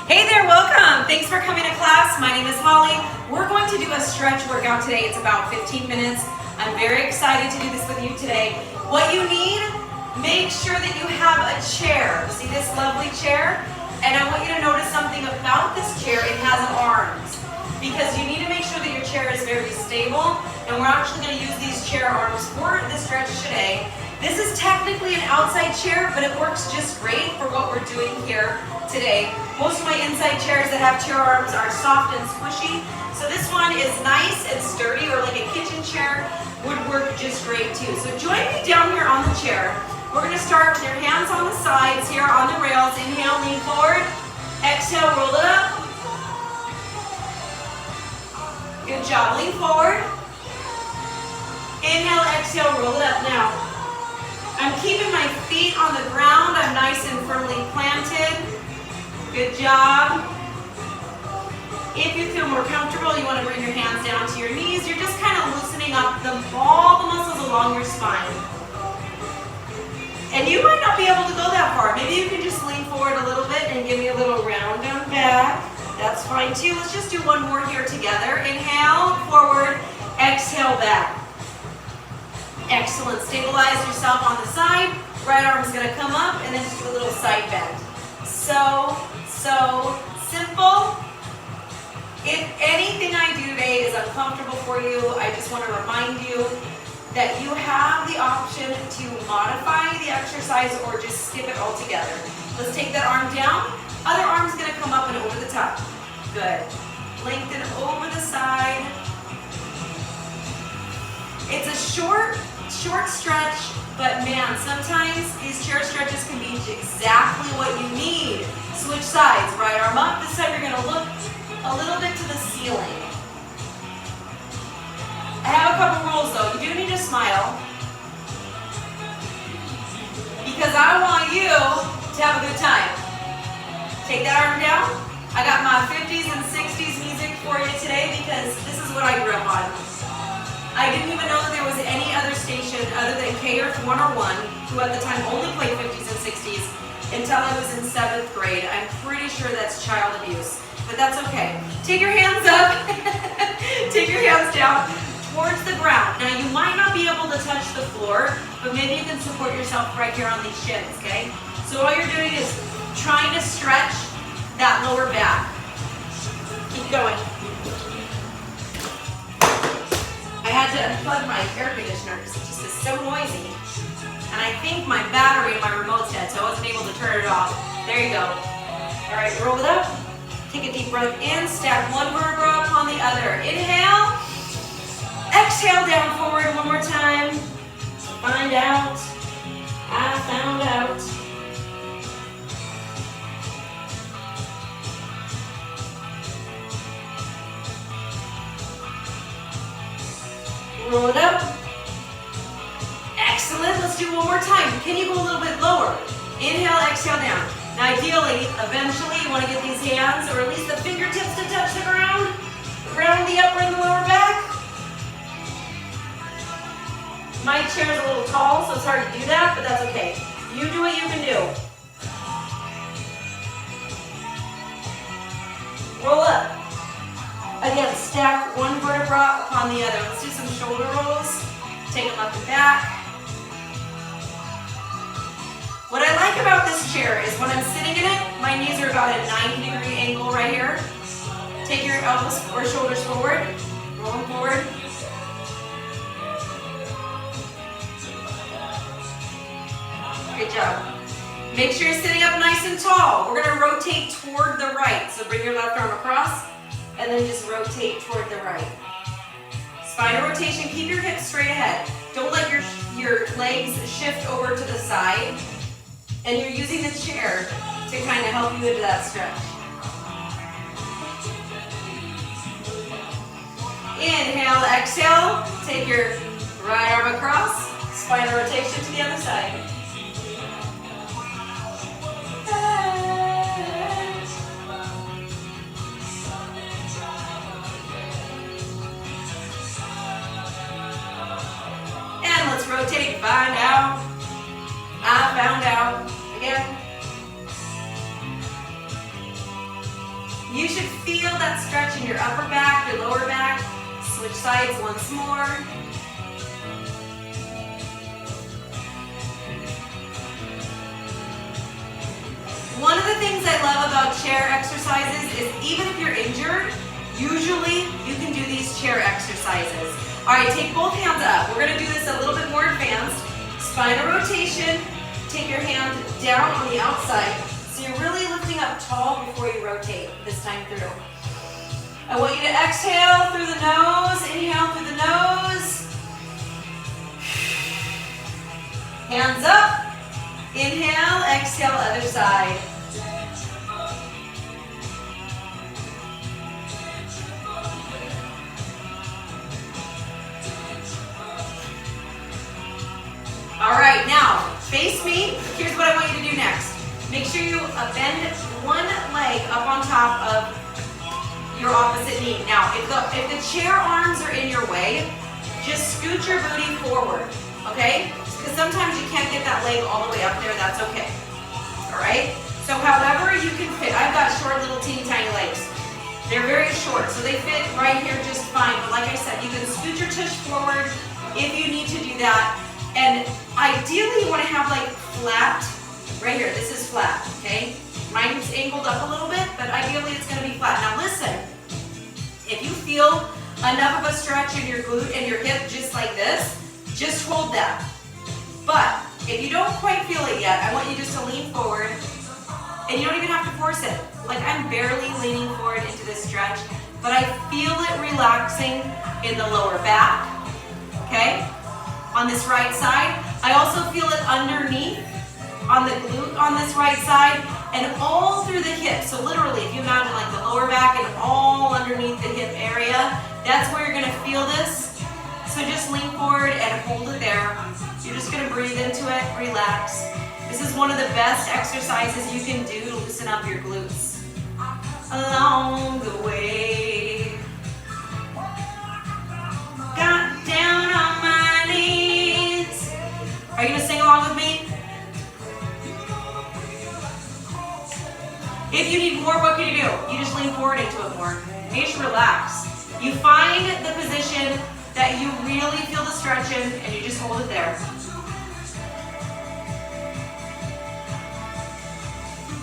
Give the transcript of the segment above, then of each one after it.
Hey there, welcome. Thanks for coming to class. My name is Holly. We're going to do a stretch workout today. It's about 15 minutes. I'm very excited to do this with you today. What you need, make sure that you have a chair. See this lovely chair? And I want you to notice something about this chair. It has arms because you need to make sure that your chair is very stable. And we're actually going to use these chair arms for the stretch today. This is technically an outside chair, but it works just great for what we're doing here today. Most of my inside chairs that have chair arms are soft and squishy. So this one is nice and sturdy, or like a kitchen chair would work just great too. So join me down here on the chair. We're gonna start with your hands on the sides here on the rails. Inhale, lean forward. Exhale, roll it up. Good job, lean forward. Inhale, exhale, roll it up. Now, I'm keeping my feet on the ground. I'm nice and firmly planted. Good job. If you feel more comfortable, you want to bring your hands down to your knees. You're just kind of loosening up all the muscles along your spine. And you might not be able to go that far. Maybe you can just lean forward a little bit and give me a little round down back. That's fine too. Let's just do one more here together. Inhale, forward, exhale, back. Excellent. Stabilize yourself on the side. Right arm's going to come up and then just do a little side bend. So simple. If anything I do today is uncomfortable for you, I just want to remind you that you have the option to modify the exercise or just skip it altogether. Let's take that arm down. Other arm's going to come up and over the top. Good. Lengthen over the side. It's a short stretch, but man, sometimes these chair stretches can be exactly what you need. Switch sides, right arm up. This time you're going to look a little bit to the ceiling. I have a couple rules though. You do need to smile because I want you to have a good time. Take that arm down. I got my 50s and 60s music for you today because this is what I grew up on. I didn't even know that there was any other station other than KRF 101, who at the time only played 50s and 60s, until I was in 7th grade. I'm pretty sure that's child abuse, but that's okay. Take your hands up, take your hands down towards the ground. Now you might not be able to touch the floor, but maybe you can support yourself right here on these shins, okay? So all you're doing is trying to stretch that lower back. Keep going. I had to unplug my air conditioner because it just is so noisy. And I think my battery in my remote's dead, so I wasn't able to turn it off. There you go. All right, roll it up. Take a deep breath in. Stack one vertebra upon the other. Inhale. Exhale down forward one more time. Find out. I found out. Roll it up. Excellent. Let's do one more time. Can you go a little bit lower? Inhale, exhale down. Now ideally, eventually, you want to get these hands, or at least the fingertips to touch the ground, around the upper and the lower back. My chair is a little tall, so it's hard to do that, but that's okay. You do what you can do. Roll up. Again, stack one vertebra upon the other. Let's do some shoulder rolls. Take them up and back. What I like about this chair is when I'm sitting in it, my knees are about at a 90-degree angle right here. Take your elbows or shoulders forward. Roll them forward. Good job. Make sure you're sitting up nice and tall. We're going to rotate toward the right. So bring your left arm across. And then just rotate toward the right. Spinal rotation, keep your hips straight ahead. Don't let your legs shift over to the side. And you're using the chair to kind of help you into that stretch. Inhale, exhale. Take your right arm across. Spinal rotation to the other side. Rotate, find out. I found out. Again. You should feel that stretch in your upper back, your lower back. Switch sides once more. One of the things I love about chair exercises is even if you're injured, usually you can do these chair exercises. All right, take both hands up. We're gonna do this a little bit more advanced. Spinal rotation. Take your hand down on the outside. So you're really lifting up tall before you rotate this time through. I want you to exhale through the nose, inhale through the nose. Hands up. Inhale, exhale, other side. All right, now face me. Here's what I want you to do next. Make sure you bend one leg up on top of your opposite knee. Now, if the chair arms are in your way, just scoot your booty forward, okay? Because sometimes you can't get that leg all the way up there, that's okay. All right? So however you can fit, I've got short little teeny tiny legs. They're very short, so they fit right here just fine. But like I said, you can scoot your tush forward if you need to do that. And ideally you want to have like flat, right here, this is flat, okay? Mine's angled up a little bit, but ideally it's going to be flat. Now listen, if you feel enough of a stretch in your glute and your hip just like this, just hold that. But if you don't quite feel it yet, I want you just to lean forward, and you don't even have to force it. Like I'm barely leaning forward into this stretch, but I feel it relaxing in the lower back, okay? On this right side. I also feel it underneath on the glute on this right side and all through the hip. So literally, if you imagine like the lower back and all underneath the hip area, that's where you're gonna feel this. So just lean forward and hold it there. You're just gonna breathe into it, relax. This is one of the best exercises you can do to loosen up your glutes along the way. Got down on my knees. Are you gonna sing along with me? If you need more, what can you do? You just lean forward into it more. You just relax. You find the position that you really feel the stretch in, and you just hold it there.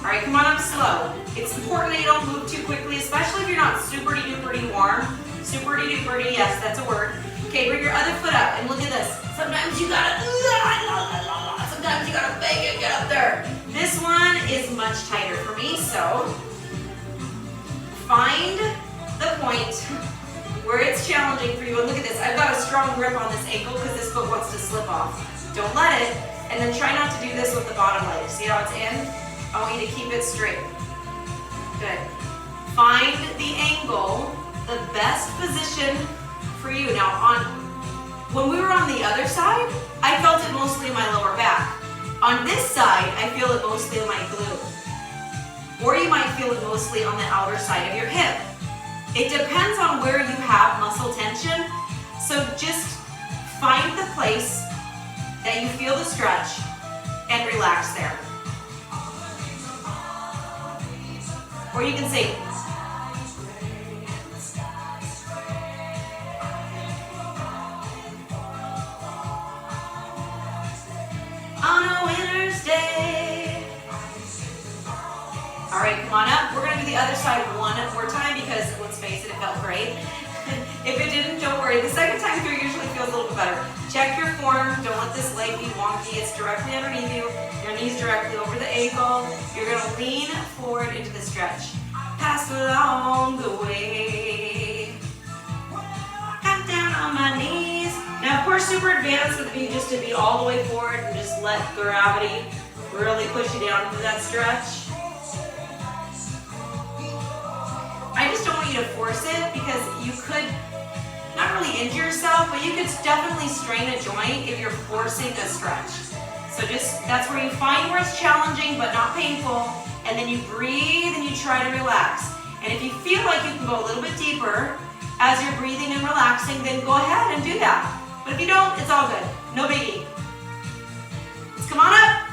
All right, come on up slow. It's important that you don't move too quickly, especially if you're not super-duper warm. Super-duper, yes, that's a word. Okay, bring your other foot up, and look at this. Sometimes you gotta bang it, get up there. This one is much tighter for me, so find the point where it's challenging for you. And look at this, I've got a strong grip on this ankle because this foot wants to slip off. Don't let it, and then try not to do this with the bottom leg. See how it's in? I want you to keep it straight. Good. Find the angle, the best position for you. Now, when we were on the other side, I felt it mostly in my lower back. On this side, I feel it mostly in my glute. Or you might feel it mostly on the outer side of your hip. It depends on where you have muscle tension. So just find the place that you feel the stretch and relax there. Or you can say, on a winter's day. All right, come on up. We're gonna do the other side one more time because let's face it, it felt great. If it didn't, don't worry. The second time through usually feels a little bit better. Check your form. Don't let this leg be wonky. It's directly underneath you. Your knees directly over the ankle. You're gonna lean forward into the stretch. Pass along the way. Got down on my knees. Now, of course, super advanced would be just to be all the way forward and just let gravity really push you down into that stretch. I just don't want you to force it because you could not really injure yourself, but you could definitely strain a joint if you're forcing a stretch. So that's where you find where it's challenging but not painful, and then you breathe and you try to relax. And if you feel like you can go a little bit deeper as you're breathing and relaxing, then go ahead and do that. But if you don't, it's all good. No biggie. Let's come on up.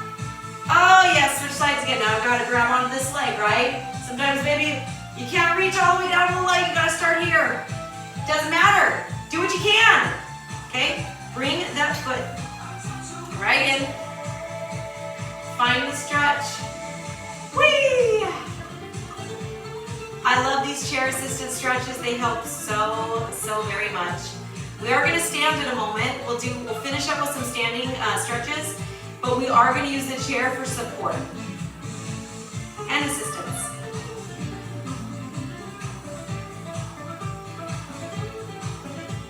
Oh yes, switch sides again. Now I've got to grab onto this leg, right? Sometimes maybe You can't reach all the way down to the leg, you gotta start here. Doesn't matter, do what you can. Okay, bring that foot right in. Find the stretch. Whee! I love these chair assisted stretches. They help so very much. We are going to stand in a moment. We'll finish up with some standing stretches, but we are going to use the chair for support and assistance.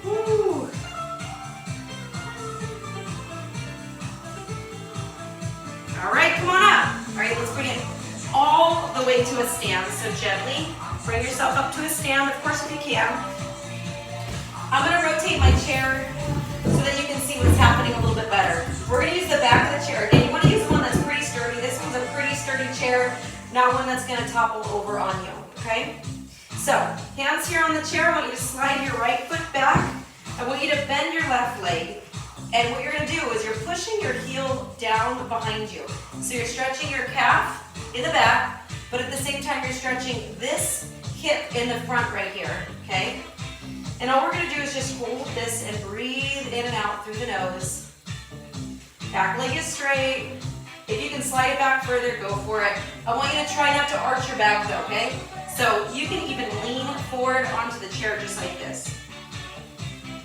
Woo. All right, come on up. All right, let's bring it all the way to a stand. So gently bring yourself up to a stand, of course, if you can. I'm going to rotate my chair so that you can see what's happening a little bit better. We're going to use the back of the chair. Again, you want to use one that's pretty sturdy. This one's a pretty sturdy chair, not one that's going to topple over on you, okay? So, hands here on the chair. I want you to slide your right foot back. I want you to bend your left leg. And what you're going to do is you're pushing your heel down behind you. So you're stretching your calf in the back, but at the same time you're stretching this hip in the front right here, okay? And all we're going to do is just hold this and breathe in and out through the nose. Back leg is straight. If you can slide it back further, go for it. I want you to try not to arch your back though, okay? So you can even lean forward onto the chair just like this.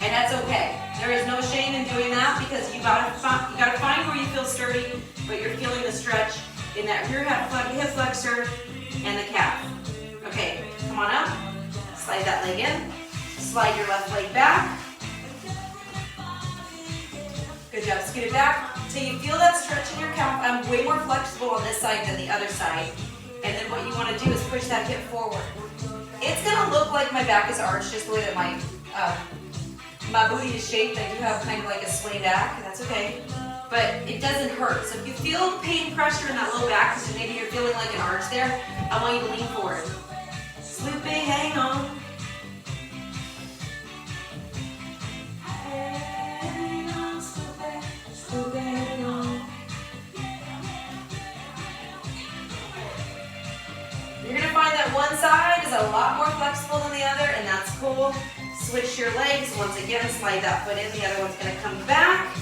And that's okay. There is no shame in doing that because you gotta find where you feel sturdy, but you're feeling the stretch in that rear hip flexor and the calf. Okay, come on up. Slide that leg in. Slide your left leg back. Good job. Scoot it back till you feel that stretch in your calf. I'm way more flexible on this side than the other side. And then what you want to do is push that hip forward. It's gonna look like my back is arched, just the way that my booty is shaped. I do have kind of like a sway back, that's okay. But it doesn't hurt. So if you feel pain pressure in that low back, because maybe you're feeling like an arch there, I want you to lean forward. Sloopy, hang on. Hang on, sloopy, sloopy, hang on. You're gonna find that one side is a lot more flexible than the other, and that's cool. Switch your legs. Once again, slide that foot in. The other one's going to come back.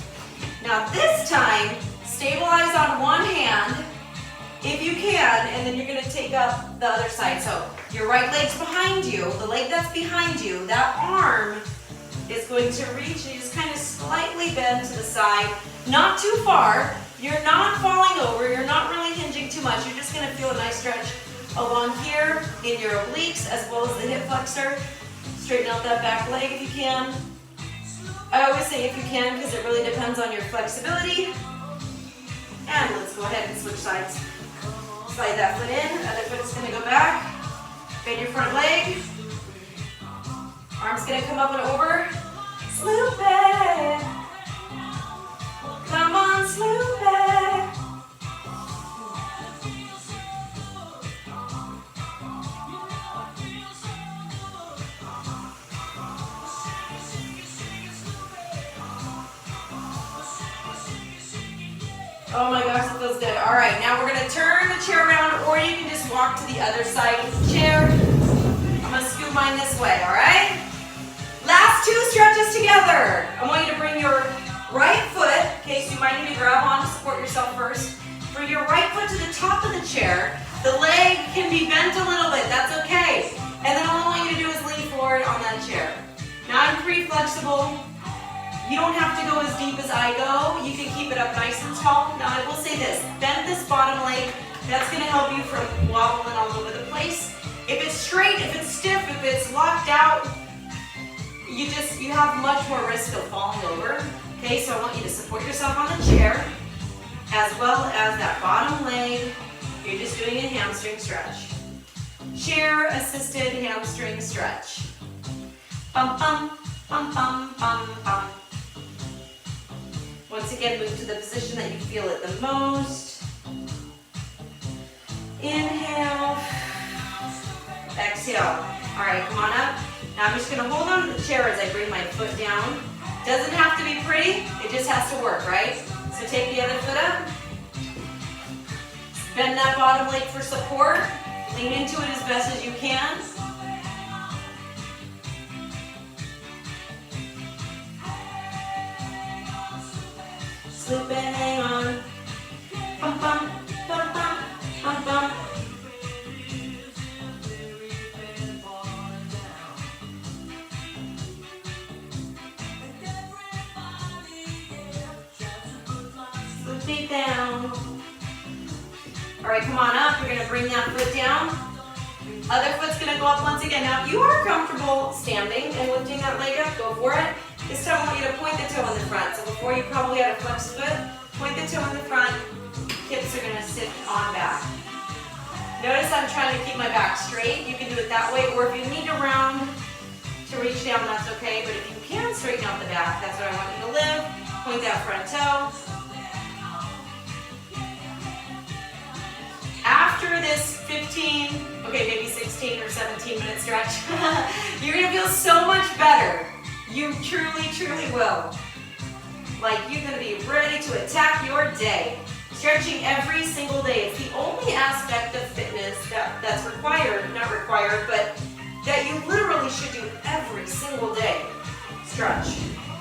Now this time, stabilize on one hand, if you can, and then you're going to take up the other side. So your right leg's behind you. The leg that's behind you, that arm is going to reach, and you just kind of slightly bend to the side. Not too far. You're not falling over. You're not really hinging too much. You're just going to feel a nice stretch along here in your obliques as well as the hip flexor. Straighten out that back leg if you can. I always say if you can because it really depends on your flexibility. And let's go ahead and switch sides. Slide that foot in, other foot's going to go back. Bend your front leg. Arm's going to come up and over. Sloop it. Come on, sloop it. Oh my gosh, that feels good. All right, now we're gonna turn the chair around, or you can just walk to the other side of the chair. I'm gonna scoot mine this way, all right? Last two stretches together. I want you to bring your right foot, okay, so you might need to grab on to support yourself first. Bring your right foot to the top of the chair. The leg can be bent a little bit, that's okay. And then all I want you to do is lean forward on that chair. Now I'm pretty flexible. You don't have to go as deep as I go. You can keep it up nice and tall. Now I will say this, bend this bottom leg. That's gonna help you from wobbling all over the place. If it's straight, if it's stiff, if it's locked out, you have much more risk of falling over. Okay, so I want you to support yourself on the chair as well as that bottom leg. You're just doing a hamstring stretch. Chair assisted hamstring stretch. Bum, bum, bum, bum, bum, bum. Once again, move to the position that you feel it the most. Inhale. Exhale. All right, come on up. Now I'm just going to hold on to the chair as I bring my foot down. Doesn't have to be pretty. It just has to work, right? So take the other foot up. Bend that bottom leg for support. Lean into it as best as you can. Slip and hang on. Bum, bum, bum, bum, bum, bum. Slip feet down. All right, come on up. You're gonna bring that foot down. Other foot's gonna go up once again. Now, if you are comfortable standing and lifting that leg up, go for it. This time I want you to point the toe in the front. So before you probably had a flexed foot, point the toe in the front. Hips are gonna sit on back. Notice I'm trying to keep my back straight. You can do it that way, or if you need to round to reach down, that's okay. But if you can straighten out the back, that's what I want you to live. Point that front toe. After this 15, okay, maybe 16 or 17-minute stretch, you're gonna feel so much better. You truly, truly will. Like, you're gonna be ready to attack your day. Stretching every single day. It's the only aspect of fitness that's required, not required, but that you literally should do every single day. Stretch.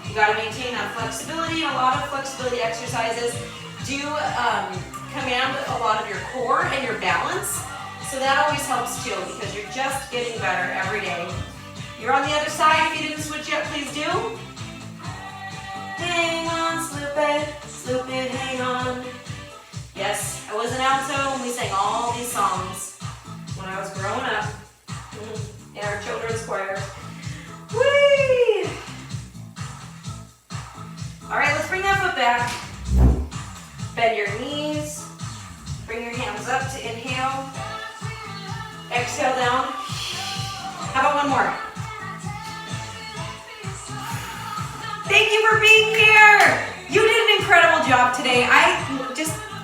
You gotta maintain that flexibility, and a lot of flexibility exercises do command a lot of your core and your balance. So that always helps too, because you're just getting better every day. You're on the other side. If you didn't switch yet, please do. Hang on, slip it, hang on. Yes, I was an alto when we sang all these songs when I was growing up in our children's choir. Whee! All right, let's bring that foot back. Bend your knees. Bring your hands up to inhale. Exhale down. How about one more? Thank you for being here. You did an incredible job today.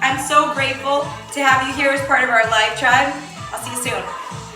I'm so grateful to have you here as part of our live tribe. I'll see you soon.